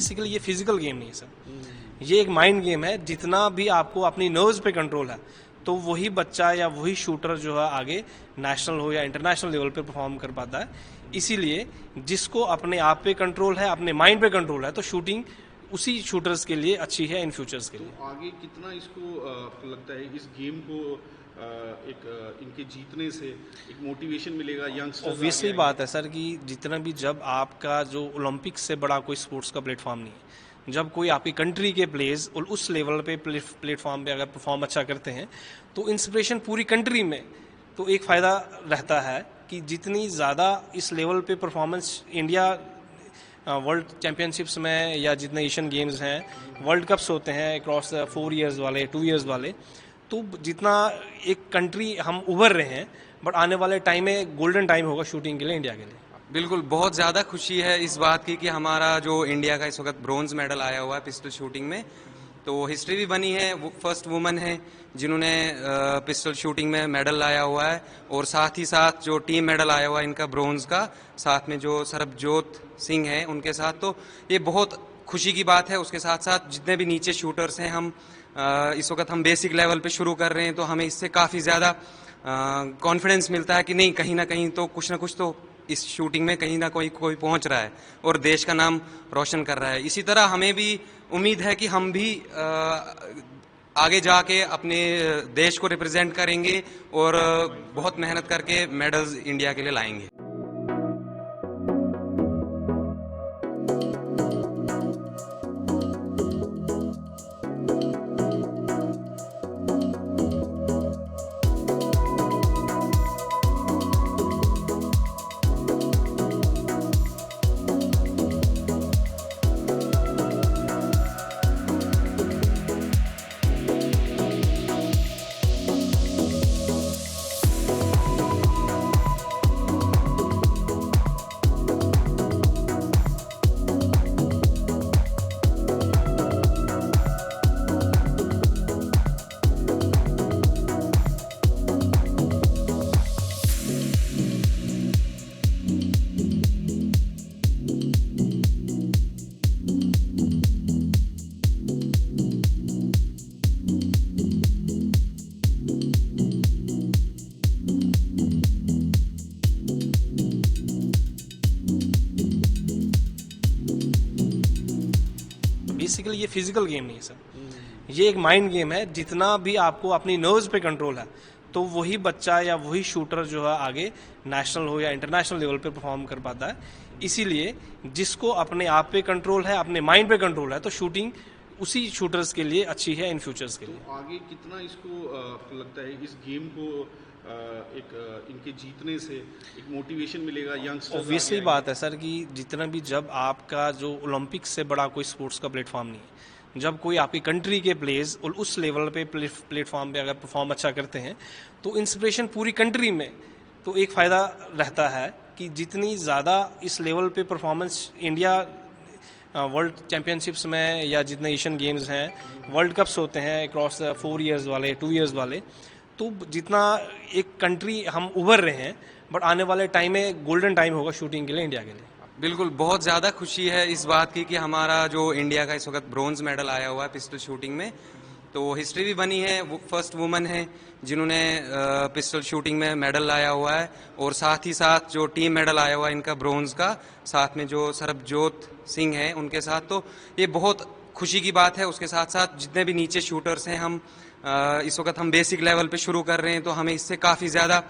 Basically ये physical game नहीं है सर, ये एक माइंड गेम है। जितना भी आपको अपनी नर्व्स पे कंट्रोल है तो वही बच्चा या वही शूटर जो है आगे नेशनल हो या इंटरनेशनल लेवल पे परफॉर्म कर पाता है। इसीलिए जिसको अपने आप पे कंट्रोल है, अपने माइंड पे कंट्रोल है, तो शूटिंग उसी शूटर्स के लिए अच्छी है इन फ्यूचर्स के लिए। तो आगे कितना इसको आपको लगता है इस गेम को इनके जीतने से एक मोटिवेशन मिलेगा यंगस्टर्स? ऑब्वियसली बात है सर कि जितना भी, जब आपका जो ओलंपिक्स से बड़ा कोई स्पोर्ट्स का प्लेटफॉर्म नहीं है, जब कोई आपकी कंट्री के प्लेयर्स उस लेवल पे प्लेटफॉर्म पे अगर परफॉर्म अच्छा करते हैं तो इंस्पिरेशन पूरी कंट्री में, तो एक फ़ायदा रहता है कि जितनी ज़्यादा इस लेवल पे परफॉर्मेंस इंडिया वर्ल्ड चैम्पियनशिप्स में या जितने एशियन गेम्स हैं, वर्ल्ड कप्स होते हैं अक्रॉस 4 इयर्स वाले, 2 इयर्स वाले, तो जितना एक कंट्री हम उभर रहे हैं, बट आने वाले टाइम में गोल्डन टाइम होगा शूटिंग के लिए, इंडिया के लिए। बिल्कुल, बहुत ज़्यादा खुशी है इस बात की कि हमारा जो इंडिया का इस वक्त ब्रोंज मेडल आया हुआ है पिस्टल शूटिंग में, तो हिस्ट्री भी बनी है। वो फर्स्ट वुमन है जिन्होंने पिस्टल शूटिंग में मेडल लाया हुआ है, और साथ ही साथ जो टीम मेडल आया हुआ है इनका ब्रोंज का, साथ में जो सरबजोत सिंह है उनके साथ, तो ये बहुत खुशी की बात है। उसके साथ साथ जितने भी नीचे शूटर्स हैं, हम इस वक्त हम बेसिक लेवल पे शुरू कर रहे हैं, तो हमें इससे काफ़ी ज़्यादा कॉन्फिडेंस मिलता है कि नहीं, कहीं ना कहीं तो कुछ ना कुछ तो इस शूटिंग में कहीं ना कोई पहुंच रहा है और देश का नाम रोशन कर रहा है। इसी तरह हमें भी उम्मीद है कि हम भी आगे जाके अपने देश को रिप्रेजेंट करेंगे और बहुत मेहनत करके मेडल्स इंडिया के लिए लाएंगे। बेसिकली ये फिजिकल गेम नहीं है सर, ये एक माइंड गेम है। जितना भी आपको अपनी नर्व्स पे कंट्रोल है तो वही बच्चा या वही शूटर जो है आगे नेशनल हो या इंटरनेशनल लेवल पे परफॉर्म कर पाता है। इसीलिए जिसको अपने आप पे कंट्रोल है, अपने माइंड पे कंट्रोल है, तो शूटिंग उसी शूटर्स के लिए अच्छी है इन फ्यूचर्स के लिए। तो आगे कितना इसको आपको लगता है इस गेम को इनके जीतने से एक मोटिवेशन मिलेगा यंगस्टर्स? ऑब्वियसली बात है सर कि जितना भी, जब आपका जो ओलंपिक्स से बड़ा कोई स्पोर्ट्स का प्लेटफॉर्म नहीं है, जब कोई आपकी कंट्री के प्लेयर्स उस लेवल पे प्लेटफॉर्म पे अगर परफॉर्म अच्छा करते हैं तो इंस्पिरेशन पूरी कंट्री में, तो एक फ़ायदा रहता है कि जितनी ज़्यादा इस लेवल पे परफॉर्मेंस इंडिया वर्ल्ड चैम्पियनशिप्स में या जितने एशियन गेम्स हैं, वर्ल्ड कप्स होते हैं अक्रॉस 4 इयर्स वाले, 2 इयर्स वाले, तो जितना एक कंट्री हम उभर रहे हैं, बट आने वाले टाइम में गोल्डन टाइम होगा शूटिंग के लिए, इंडिया के लिए। बिल्कुल, बहुत ज़्यादा खुशी है इस बात की कि हमारा जो इंडिया का इस वक्त ब्रोंज मेडल आया हुआ है पिस्टल शूटिंग में, तो हिस्ट्री भी बनी है। वो फर्स्ट वुमन है जिन्होंने पिस्टल शूटिंग में मेडल लाया हुआ है, और साथ ही साथ जो टीम मेडल आया हुआ है इनका ब्रोंज का, साथ में जो सरबजोत सिंह है उनके साथ, तो ये बहुत खुशी की बात है। उसके साथ साथ जितने भी नीचे शूटर्स हैं, हम इस वक्त हम बेसिक लेवल पे शुरू कर रहे हैं, तो हमें इससे काफ़ी ज़्यादा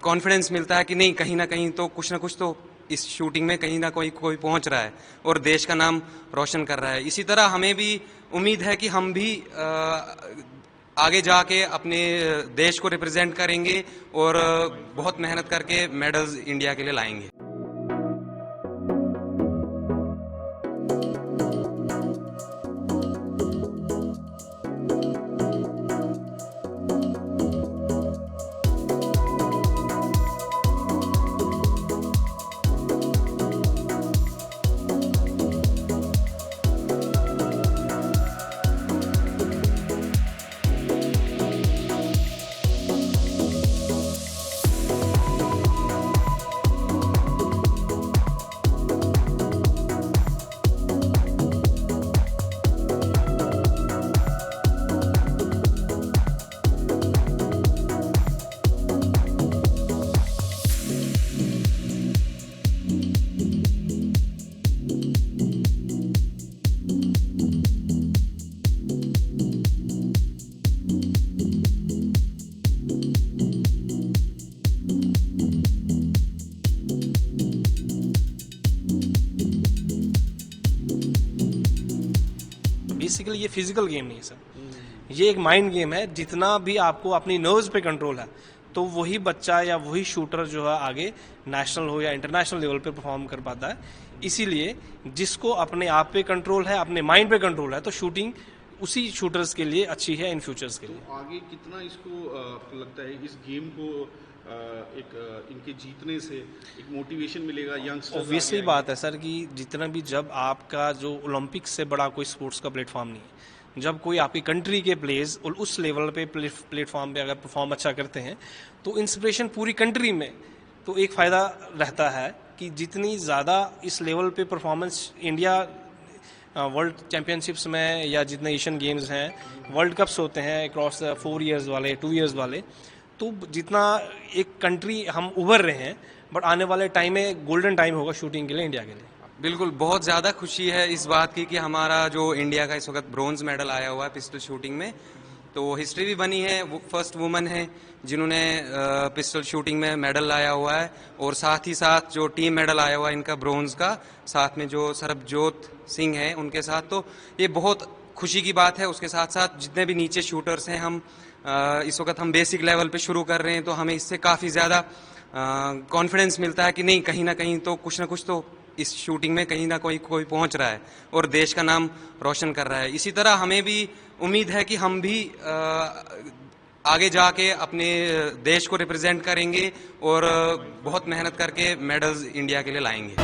कॉन्फिडेंस मिलता है कि नहीं, कहीं ना कहीं तो कुछ ना कुछ तो इस शूटिंग में कहीं ना कोई पहुंच रहा है और देश का नाम रोशन कर रहा है। इसी तरह हमें भी उम्मीद है कि हम भी आगे जाके अपने देश को रिप्रेजेंट करेंगे और बहुत मेहनत करके मेडल्स इंडिया के लिए लाएंगे। बेसिकली ये फिजिकल गेम नहीं है सर, ये एक माइंड गेम है। जितना भी आपको अपनी नर्व्स पे कंट्रोल है तो वही बच्चा या वही शूटर जो है आगे नेशनल हो या इंटरनेशनल लेवल पे परफॉर्म कर पाता है। इसीलिए जिसको अपने आप पे कंट्रोल है, अपने माइंड पे कंट्रोल है, तो शूटिंग उसी शूटर्स के लिए अच्छी है इन फ्यूचर्स के लिए। तो आगे कितना इसको आपको लगता है इस गेम को इनके जीतने से एक मोटिवेशन मिलेगा यंगस्टर्स? ऑब्वियसली बात है सर कि जितना भी जब आपका जो ओलंपिक से बड़ा कोई स्पोर्ट्स का प्लेटफॉर्म नहीं है, जब कोई आपकी कंट्री के प्लेयर्स उस लेवल पे प्लेटफॉर्म पे अगर परफॉर्म अच्छा करते हैं तो इंस्पिरेशन पूरी कंट्री में, तो एक फ़ायदा रहता है कि जितनी ज़्यादा इस लेवल पे परफॉर्मेंस इंडिया वर्ल्ड चैम्पियनशिप्स में या जितने एशियन गेम्स हैं, वर्ल्ड कप्स होते हैं अक्रॉस 4 ईयर्स वाले, 2 ईयर्स वाले, तो जितना एक कंट्री हम उभर रहे हैं, बट आने वाले टाइम में गोल्डन टाइम होगा शूटिंग के लिए, इंडिया के लिए। बिल्कुल, बहुत ज़्यादा खुशी है इस बात की कि हमारा जो इंडिया का इस वक्त ब्रोंज मेडल आया हुआ है पिस्टल शूटिंग में, तो हिस्ट्री भी बनी है। वो फर्स्ट वुमन है जिन्होंने पिस्टल शूटिंग में मेडल लाया हुआ है, और साथ ही साथ जो टीम मेडल आया हुआ है इनका ब्रोंज का, साथ में जो सरबजोत सिंह है उनके साथ, तो ये बहुत खुशी की बात है। उसके साथ साथ जितने भी नीचे शूटर्स हैं, हम इस वक्त हम बेसिक लेवल पे शुरू कर रहे हैं, तो हमें इससे काफ़ी ज़्यादा कॉन्फिडेंस मिलता है कि नहीं, कहीं ना कहीं तो कुछ ना कुछ तो इस शूटिंग में कहीं ना कोई पहुंच रहा है और देश का नाम रोशन कर रहा है। इसी तरह हमें भी उम्मीद है कि हम भी आगे जाके अपने देश को रिप्रेजेंट करेंगे और बहुत मेहनत करके मेडल्स इंडिया के लिए लाएंगे।